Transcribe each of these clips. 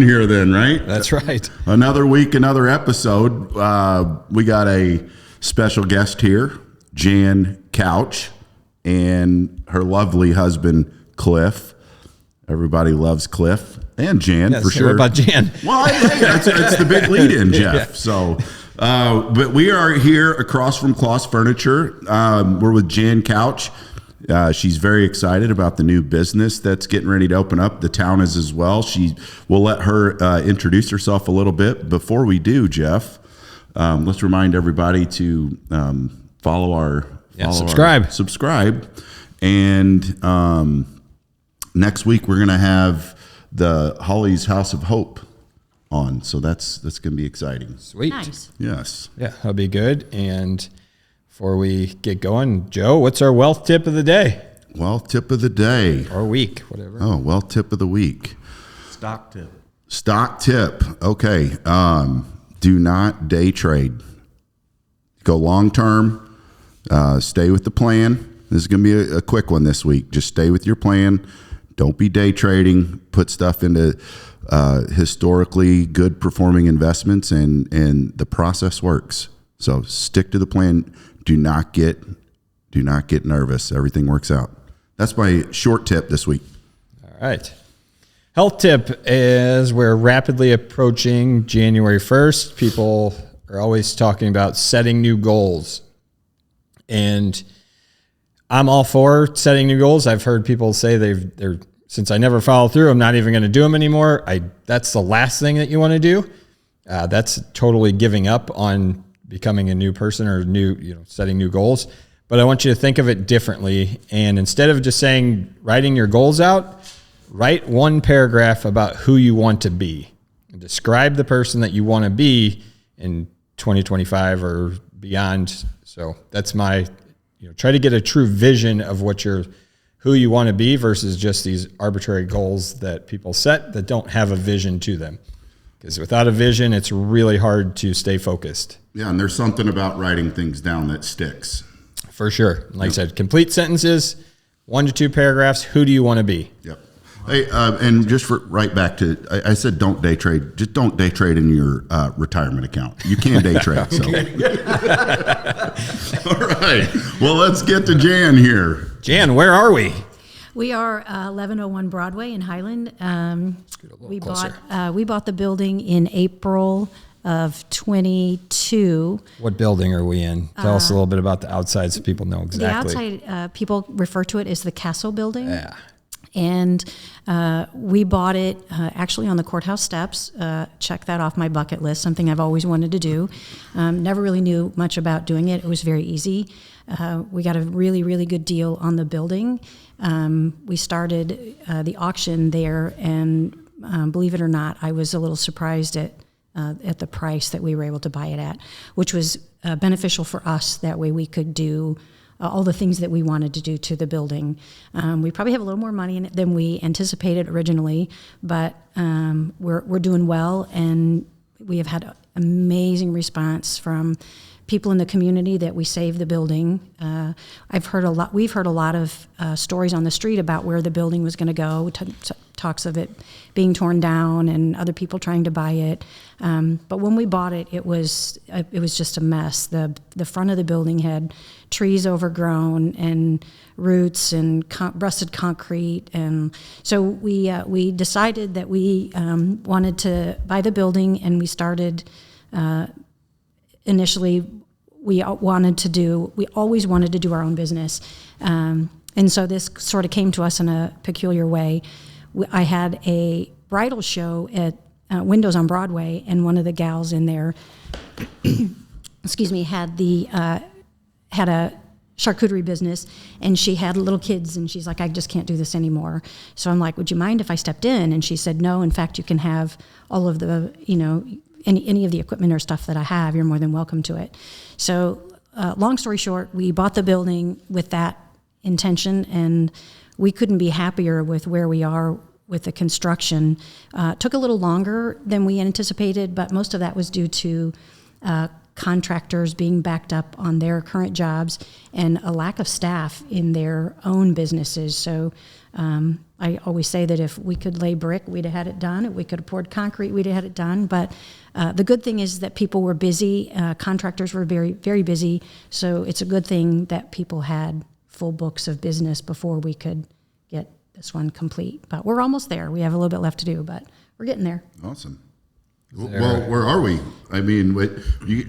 here then, right? That's right. Another week, another episode. We got a special guest here, Jan Couch, and her lovely husband, Cliff. Everybody loves Cliff and Jan, for sure. What about Jan? Well, it's the big lead-in, Jeff. Yeah. So, but we are here across from Kloss Furniture. We're with Jan Couch. She's very excited about the new business that's getting ready to open up. The town is as well. We'll let her introduce herself a little bit. Before we do, Jeff, let's remind everybody to follow subscribe. And next week we're going to have the Holly's House of Hope on. So that's going to be exciting. Sweet. Nice. Yes. Yeah, that'll be good. And before we get going, Joe, what's our wealth tip of the day? Wealth tip of the day. Or week, whatever. Oh, wealth tip of the week. Stock tip. Stock tip. Okay. Do not day trade. Go long term. Stay with the plan. This is going to be a quick one this week. Just stay with your plan. Don't be day trading. Put stuff into historically good performing investments, and the process works. So stick to the plan. Do not get nervous. Everything works out. That's my short tip this week. All right. Health tip is we're rapidly approaching January 1st. People are always talking about setting new goals. And I'm all for setting new goals. I've heard people say they're since I never follow through, I'm not even going to do them anymore. That's the last thing that you want to do. That's totally giving up on becoming a new person or setting new goals. But I want you to think of it differently. And instead of just writing your goals out, write one paragraph about who you want to be. And describe the person that you want to be in 2025 or beyond. So that's my, try to get a true vision of who you want to be versus just these arbitrary goals that people set that don't have a vision to them. Because without a vision, it's really hard to stay focused. Yeah, and there's something about writing things down that sticks. For sure. Like I said, complete sentences, 1 to 2 paragraphs. Who do you want to be? Yep. Hey, and just right back to, I said don't day trade. Just don't day trade in your retirement account. You can day trade. So. All right. Well, let's get to Jan here. Jan, where are we? We are 1101 Broadway in Highland. We bought the building in April of 22. What building are we in? Tell us a little bit about the outside so people know exactly. The outside, people refer to it as the Castle Building. Yeah. And we bought it actually on the courthouse steps. Check that off my bucket list, something I've always wanted to do. Never really knew much about doing it. It was very easy. We got a really, really good deal on the building. We started the auction there, and believe it or not, I was a little surprised at the price that we were able to buy it at, which was beneficial for us. That way we could do all the things that we wanted to do to the building. We probably have a little more money in it than we anticipated originally, but we're doing well, and we have had amazing response from people in the community that we saved the building. We've heard a lot of stories on the street about where the building was going to go, talks of it being torn down and other people trying to buy it. But when we bought it, it was just a mess. The front of the building had trees overgrown and roots and rusted concrete, and so we decided that we wanted to buy the building, and we started. Initially, we always wanted to do our own business. And so this sort of came to us in a peculiar way. I had a bridal show at Windows on Broadway, and one of the gals in there, had a charcuterie business, and she had little kids, and she's like, I just can't do this anymore. So I'm like, would you mind if I stepped in? And she said, no, in fact, you can have all of the, any of the equipment or stuff that I have. You're more than welcome to it. So long story short, we bought the building with that intention, and we couldn't be happier with where we are with the construction. Took a little longer than we anticipated, but most of that was due to contractors being backed up on their current jobs and a lack of staff in their own businesses. So I always say that if we could lay brick, we'd have had it done. If we could have poured concrete, we'd have had it done. But the good thing is that people were busy. Contractors were very, very busy. So it's a good thing that people had full books of business before we could get this one complete. But we're almost there. We have a little bit left to do, but we're getting there. Awesome. Well, where are we? I mean, what do you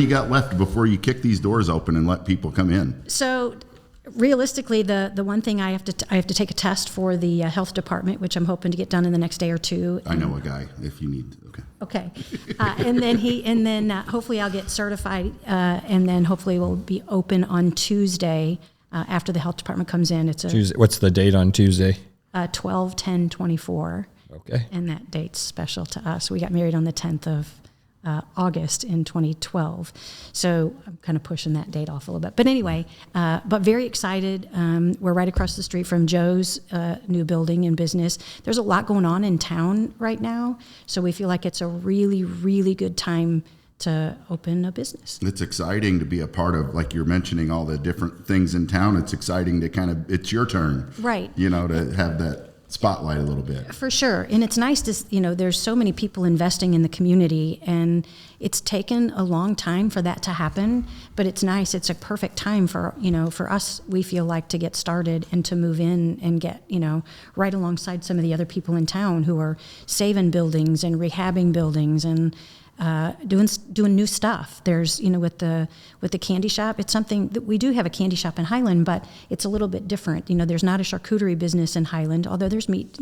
got left before you kick these doors open and let people come in? So realistically, the one thing I have to take a test for the health department, which I'm hoping to get done in the next day or two. I know a guy if you need. Okay. And then hopefully I'll get certified, and then hopefully we'll be open on Tuesday after the health department comes in. It's Tuesday. What's the date on Tuesday? 12/10/24. Okay. And that date's special to us. We got married on the 10th of August in 2012. So I'm kind of pushing that date off a little bit. But anyway, but very excited. We're right across the street from Joe's new building and business. There's a lot going on in town right now. So we feel like it's a really, really good time to open a business. It's exciting to be a part of, like you're mentioning, all the different things in town. It's exciting to it's your turn. Right. To have that spotlight a little bit. For sure. And it's nice to, there's so many people investing in the community, and it's taken a long time for that to happen, but it's nice. It's a perfect time for us, we feel like, to get started and to move in and get, right alongside some of the other people in town who are saving buildings and rehabbing buildings and doing new stuff. There's, with the candy shop, it's something that we do have a candy shop in Highland, but it's a little bit different. There's not a charcuterie business in Highland, although there's meat,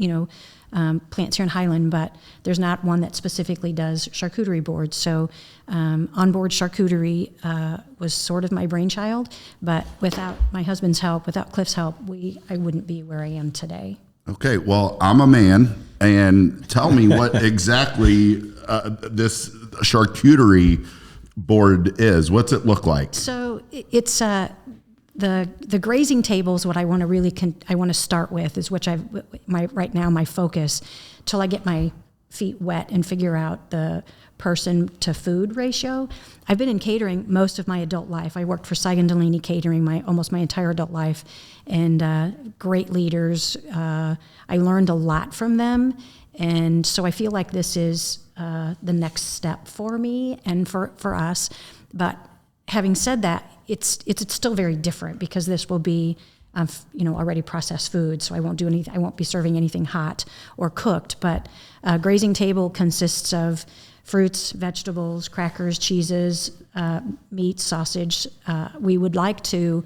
plants here in Highland, but there's not one that specifically does charcuterie boards. So Onboard Charcuterie was sort of my brainchild, but without my husband's help, without Cliff's help, I wouldn't be where I am today. Okay, well, I'm a man, and tell me what exactly this charcuterie board is. What's it look like? So it's the grazing table is what I want to really I want to start with, is which right now my focus till I get my feet wet and figure out the person to food ratio. I've been in catering most of my adult life. I worked for Saigon Delaney Catering almost my entire adult life, and great leaders. I learned a lot from them, and so I feel like this is the next step for me and for us. But having said that, it's still very different, because this will be already processed food, so I won't do anything. I won't be serving anything hot or cooked. But grazing table consists of fruits, vegetables, crackers, cheeses, meat, sausage. We would like to.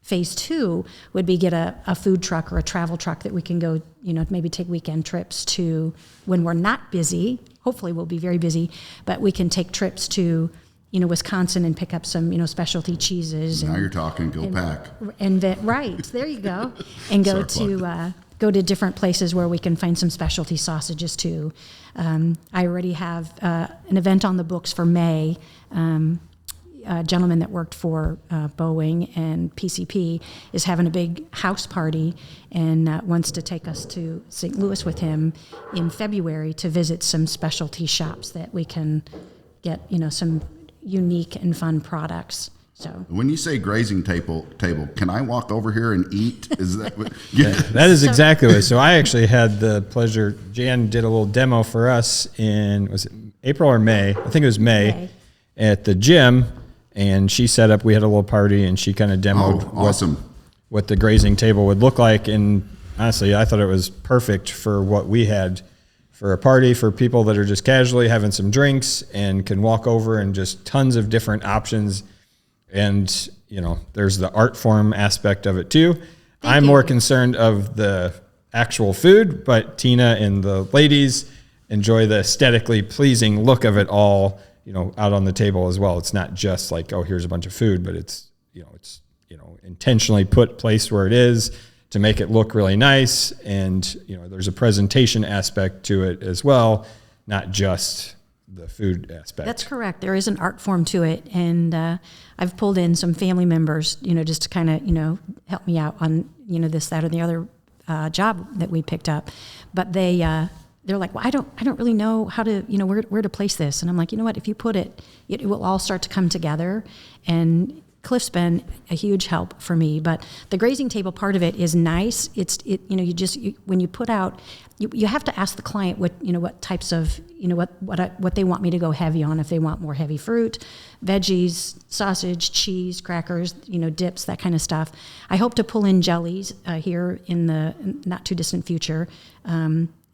Phase 2 would be get a food truck or a travel truck that we can go, maybe take weekend trips to when we're not busy. Hopefully we'll be very busy, but we can take trips to, Wisconsin and pick up some, specialty cheeses. Now you're talking, pack. Right, there you go. And go to different places where we can find some specialty sausages too. I already have an event on the books for May. A gentleman that worked for Boeing and PCP is having a big house party and wants to take us to St. Louis with him in February to visit some specialty shops that we can get, some unique and fun products. So when you say grazing table, can I walk over here and eat? Is that what? Yeah. That is exactly what. So I actually had the pleasure. Jan did a little demo for us was it April or May? I think it was May. At the gym. And she set up, we had a little party, and she kind of demoed what the grazing table would look like. And honestly, I thought it was perfect for what we had for a party, for people that are just casually having some drinks and can walk over, and just tons of different options. And, there's the art form aspect of it too. I'm more concerned of the actual food, but Tina and the ladies enjoy the aesthetically pleasing look of it all, out on the table as well. It's not just like, oh, here's a bunch of food, but it's intentionally placed where it is to make it look really nice. And, there's a presentation aspect to it as well, not just the food aspect. That's correct. There is an art form to it. And I've pulled in some family members, just to kind of, help me out on, this, that, or the other job that we picked up. But they're like, well, I don't really know how to, where to place this. And I'm like, you know what, if you put it will all start to come together. And Cliff's been a huge help for me, but the grazing table part of it is nice. When you put out, you have to ask the client what types of, what they want me to go heavy on. If they want more heavy fruit, veggies, sausage, cheese, crackers, dips, that kind of stuff. I hope to pull in jellies here in the not too distant future.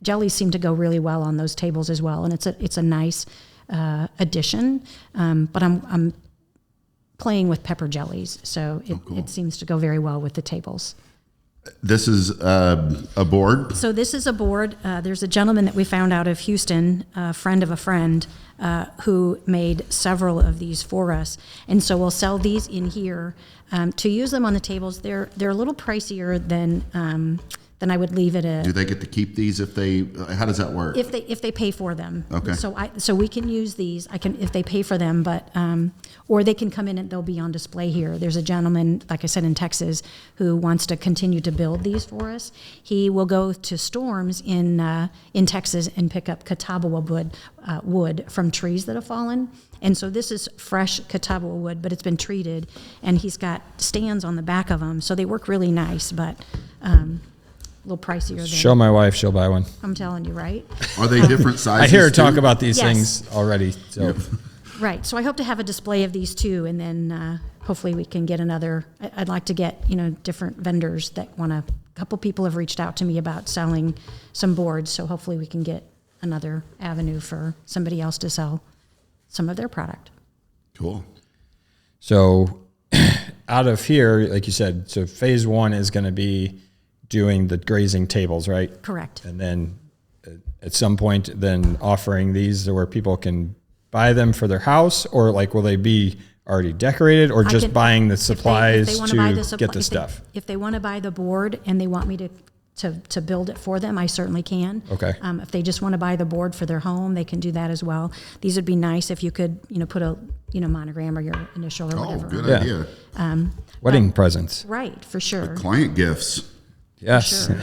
Jellies seem to go really well on those tables as well, and it's a nice addition. But I'm playing with pepper jellies, so it seems to go very well with the tables. This is a board? So this is a board. There's a gentleman that we found out of Houston, a friend of a friend, who made several of these for us. And so we'll sell these in here. To use them on the tables, they're a little pricier than I would leave at a... Do they get to keep these how does that work? If they pay for them. Okay. So we can use these, if they pay for them, but, or they can come in and they'll be on display here. There's a gentleman, like I said, in Texas who wants to continue to build these for us. He will go to storms in Texas and pick up catawba wood from trees that have fallen. And so this is fresh catawba wood, but it's been treated, and he's got stands on the back of them. So they work really nice, but, a little pricier than... Show my wife, she'll buy one. I'm telling you, right? Are they different sizes? I hear her too? talk about these Yes. things already. So. Yep. Right. So I hope to have a display of these too, and then hopefully we can get another. I'd like to get different vendors that want to. A couple people have reached out to me about selling some boards, so hopefully we can get another avenue for somebody else to sell some of their product. Cool. So out of here, like you said, so phase one is going to be doing the grazing tables, right? Correct. And then at some point, then offering these where people can buy them for their house, or like will they be already decorated, or just buying the supplies to get the stuff? If they want to buy the board and they want me to build it for them, I certainly can. Okay. If they just want to buy the board for their home, they can do that as well. These would be nice if you could, put a monogram or your initial or whatever. Oh, good Yeah. idea. Wedding presents. Right, for sure. Client gifts. Yes. Sure.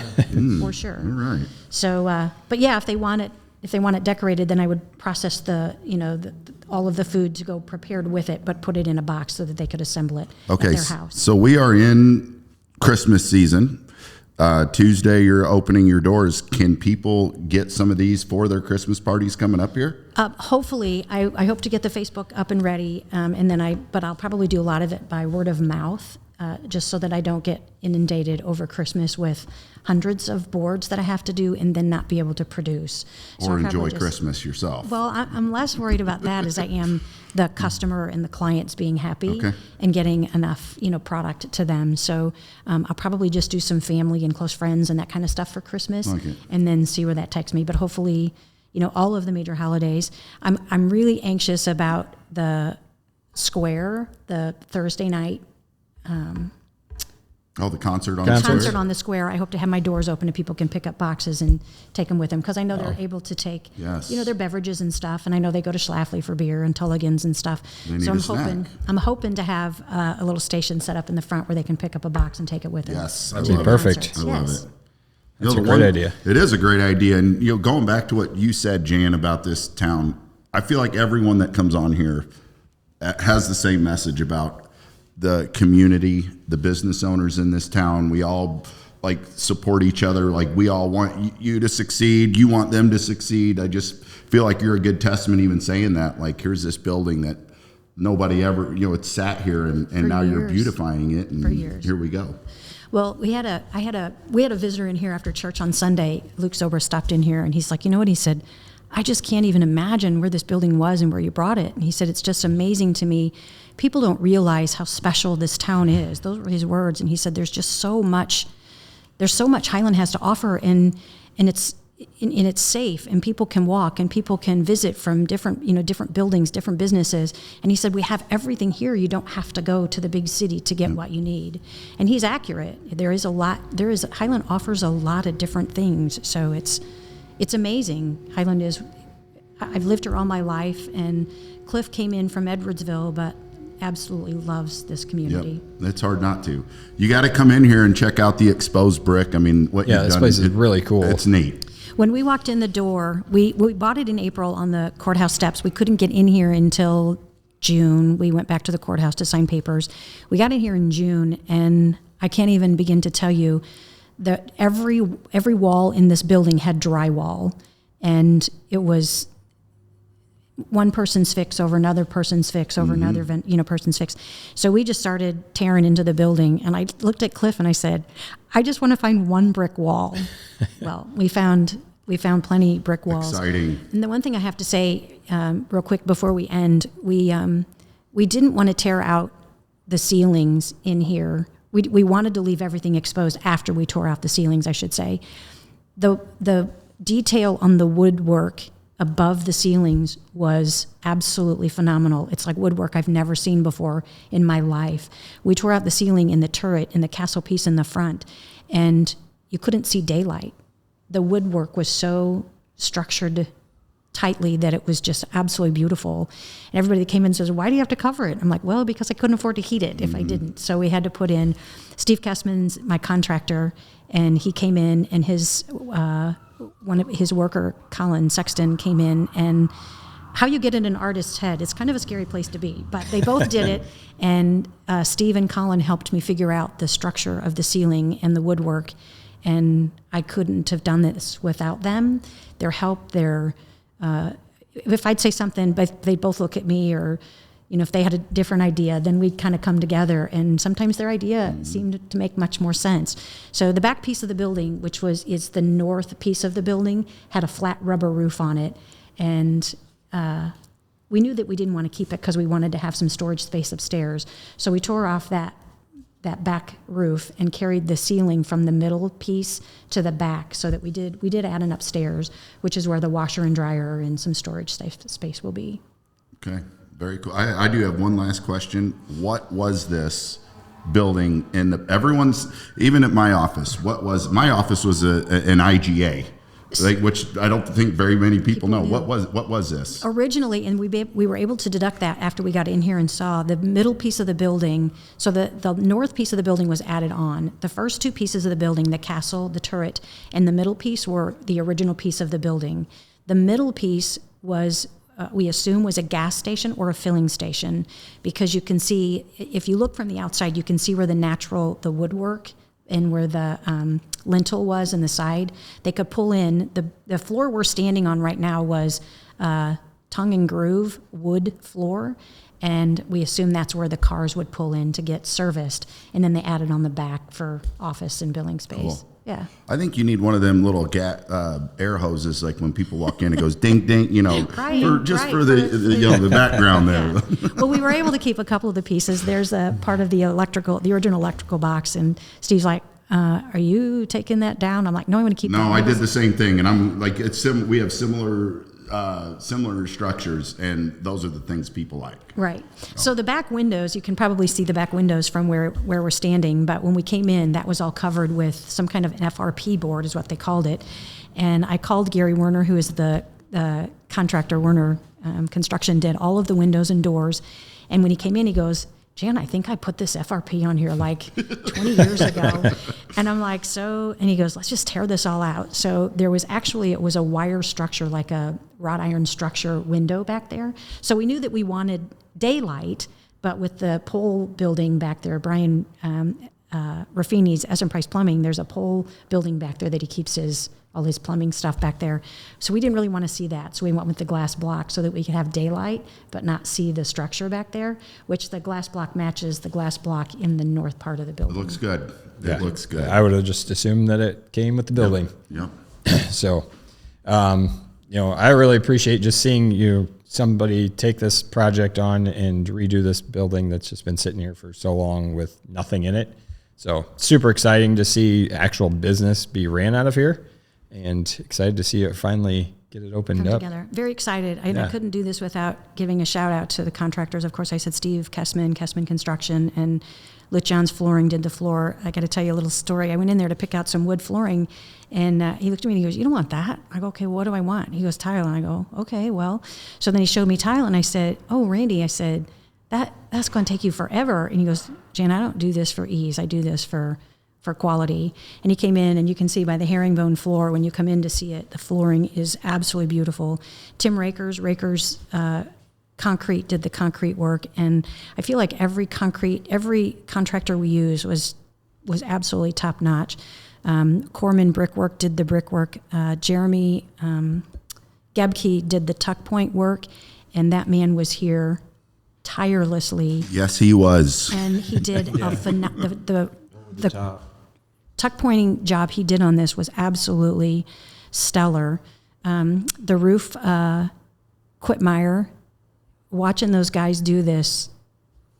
For sure. All right. So, but yeah, if they want it decorated, then I would process all of the food to go prepared with it, but put it in a box so that they could assemble it at their house. So we are in Christmas season. Tuesday, you're opening your doors. Can people get some of these for their Christmas parties coming up here? Hopefully, I hope to get the Facebook up and ready, but I'll probably do a lot of it by word of mouth. Just so that I don't get inundated over Christmas with hundreds of boards that I have to do and then not be able to produce. So Or I'll enjoy probably Christmas yourself. Well, I'm less worried about that as I am the customer and the clients being happy and getting enough, product to them. So I'll probably just do some family and close friends and that kind of stuff for Christmas, and then see where that takes me. But hopefully, all of the major holidays. I'm really anxious about the square, the Thursday night. The concert on Concert. the square? Concert on the square. I hope to have my doors open and people can pick up boxes and take them with them, because I know they're able to take, their beverages and stuff, and I know they go to Schlafly for beer and Tulligan's and stuff. So I'm hoping to have a little station set up in the front where they can pick up a box and take it with them. Yes, That'd be perfect. I love it. That's a great idea. It is a great idea. And going back to what you said, Jan, about this town, I feel like everyone that comes on here has the same message about the community, the business owners in this town. We all support each other. Like, we all want you to succeed. You want them to succeed. I just feel like you're a good testament even saying that. Like, here's this building that nobody ever, it's sat here and now you're beautifying it. And for years. Here we go. Well, we had a visitor in here after church on Sunday. Luke Sober stopped in here and he's like, you know what? He said, I just can't even imagine where this building was and where you brought it. And he said, it's just amazing to me. People don't realize how special this town is. Those were his words. And he said, there's so much Highland has to offer, and it's safe, and people can walk, and people can visit from different buildings, different businesses. And he said, we have everything here. You don't have to go to the big city to get what you need. And he's accurate. Highland offers a lot of different things. So it's amazing. Highland is, I've lived here all my life, and Cliff came in from Edwardsville, but absolutely loves this community. Yep. It's hard not to. You got to come in here and check out the exposed brick. I mean, what you've done. This place is really cool. It's neat. When we walked in the door, we bought it in April on the courthouse steps. We couldn't get in here until June. We went back to the courthouse to sign papers. We got in here in June, and I can't even begin to tell you that every wall in this building had drywall, and it was one person's fix over another person's fix over another person's fix. So we just started tearing into the building, and I looked at Cliff and I said, I just want to find one brick wall. Well, we found plenty brick walls. Exciting. And the one thing I have to say real quick before we end, we didn't want to tear out the ceilings in here. We wanted to leave everything exposed after we tore out the ceilings, I should say. The detail on the woodwork above the ceilings was absolutely phenomenal. It's like woodwork I've never seen before in my life. We tore out the ceiling in the turret, in the castle piece in the front, and you couldn't see daylight. The woodwork was so structured tightly that it was just absolutely beautiful. And everybody that came in says, why do you have to cover it? I'm like, well, because I couldn't afford to heat it if I didn't. So we had to put in, Steve Kessman's my contractor, and he came in, and his one of his worker, Colin Sexton, came in, and how you get in an artist's head, it's kind of a scary place to be, but they both did it. And Steve and Colin helped me figure out the structure of the ceiling and the woodwork. And I couldn't have done this without them. Their help, if I'd say something, but they'd both look at me, or, if they had a different idea, then we'd kind of come together. And sometimes their idea seemed to make much more sense. So the back piece of the building, which is the north piece of the building, had a flat rubber roof on it. And we knew that we didn't want to keep it because we wanted to have some storage space upstairs. So we tore off that back roof and carried the ceiling from the middle piece to the back, so that we did add an upstairs, which is where the washer and dryer and some storage space will be. Okay, very cool. I do have one last question. What was this building everyone's, even at my office, my office was an IGA. Which I don't think very many people know. What was this? Originally, and we were able to deduct that after we got in here and saw the middle piece of the building. So the north piece of the building was added on. The first two pieces of the building, the castle, the turret, and the middle piece were the original piece of the building. The middle piece was, we assume, was a gas station or a filling station, because you can see, if you look from the outside, you can see where the woodwork and where the lintel was in the side. They could pull in. The floor we're standing on right now was tongue and groove wood floor, and we assume that's where the cars would pull in to get serviced, and then they added on the back for office and billing space. Cool. Yeah. I think you need one of them little air hoses, like when people walk in, it goes ding ding, right, for the background there. Yeah. Well, we were able to keep a couple of the pieces. There's a part of the original electrical box, and Steve's like, are you taking that down? I'm like, no, I want to keep that. No, I did the same thing, and I'm like, we have similar structures, and those are the things people like. Right. So the back windows, you can probably see the back windows from where we're standing, but when we came in, that was all covered with some kind of an FRP board, is what they called it. And I called Gary Werner, who is the contractor. Werner Construction did all of the windows and doors. And when he came in, he goes, Jan, I think I put this FRP on here like 20 years ago. And I'm like, and he goes, let's just tear this all out. So it was a wire structure, like a wrought iron structure window back there. So we knew that we wanted daylight, but with the pole building back there, Brian Raffini's S&M Price Plumbing, there's a pole building back there that he keeps all his plumbing stuff back there. So we didn't really want to see that. So we went with the glass block so that we could have daylight but not see the structure back there, which the glass block matches the glass block in the north part of the building. It looks good. It looks good. I would have just assumed that it came with the building. Yep. So, I really appreciate just seeing somebody take this project on and redo this building that's just been sitting here for so long with nothing in it. So super exciting to see actual business be ran out of here, and excited to see it finally get it opened up. Together. Very excited. I couldn't do this without giving a shout out to the contractors. Of course, I said Steve Kessman Construction, and Lit John's Flooring did the floor. I got to tell you a little story. I went in there to pick out some wood flooring, and he looked at me and he goes, "You don't want that?" I go, "Okay, what do I want?" He goes, "Tile." And I go, "Okay, well." So then he showed me tile, and I said, "Oh, Randy," I said, that's going to take you forever. And he goes, "Jan, I don't do this for ease. I do this for quality." And he came in, and you can see by the herringbone floor, when you come in to see it, the flooring is absolutely beautiful. Tim Rakers concrete did the concrete work, and I feel like every contractor we use was absolutely top notch. Corman Brickwork did the brickwork. Jeremy Gebke did the tuck point work, and that man was here tirelessly. Yes, he was. And he did the tuck pointing job he did on this was absolutely stellar. The roof, Quitmeyer, watching those guys do this.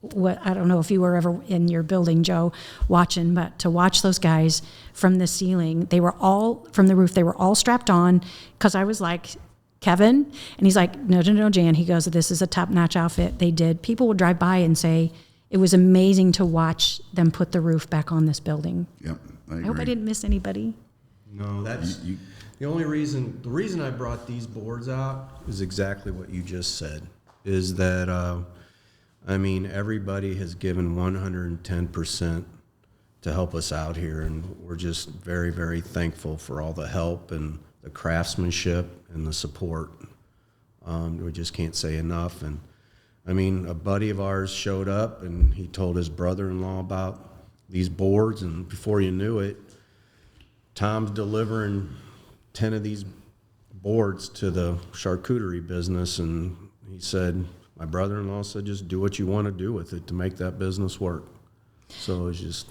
I don't know if you were ever in your building, Joe, watching, but to watch those guys from the ceiling, they were all from the roof. They were all strapped on, because I was like, Kevin, and he's like, no, Jan. He goes, this is a top-notch outfit. They did. People would drive by and say it was amazing to watch them put the roof back on this building. Yep, I agree. I hope I didn't miss anybody. No, that's the only reason. The reason I brought these boards out is exactly what you just said. Is that everybody has given 110% to help us out here, and we're just very, very thankful for all the help and the craftsmanship and the support. We just can't say enough. And a buddy of ours showed up, and he told his brother-in-law about these boards, and before you knew it, Tom's delivering 10 of these boards to the charcuterie business, and he said, my brother-in-law said, just do what you want to do with it to make that business work. So it's just...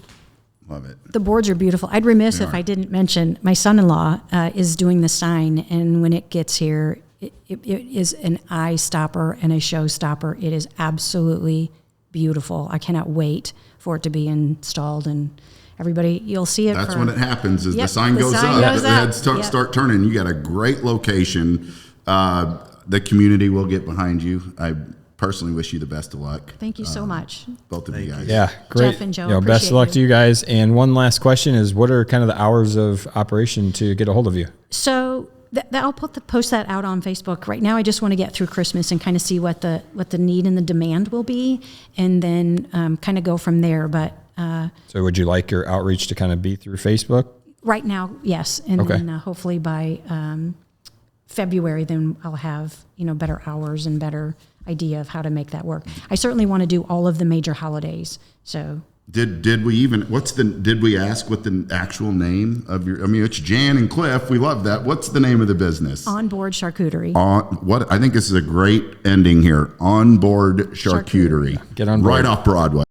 Love it. The boards are beautiful. I'd remiss if I didn't mention my son-in-law is doing the sign, and when it gets here, it is an eye stopper and a show stopper. It is absolutely beautiful. I cannot wait for it to be installed, and everybody, you'll see it. That's when it happens. Is the sign goes up, the heads start turning. You got a great location. The community will get behind you. I personally wish you the best of luck. Thank you so much. Both of you guys. Yeah, great. Jeff and Joe, best of luck appreciate to you guys. And one last question is, what are kind of the hours of operation to get a hold of you? So I'll post that out on Facebook. Right now, I just want to get through Christmas and kind of see what the need and the demand will be, and then kind of go from there. But so would you like your outreach to kind of be through Facebook? Right now, yes, and then hopefully by February, then I'll have better hours and better idea of how to make that work. I certainly want to do all of the major holidays. So did we ask what the actual name of your? It's Jan and Cliff. We love that. What's the name of the business? Onboard Charcuterie. I think this is a great ending here. Onboard Charcuterie. Get on board. Right off Broadway.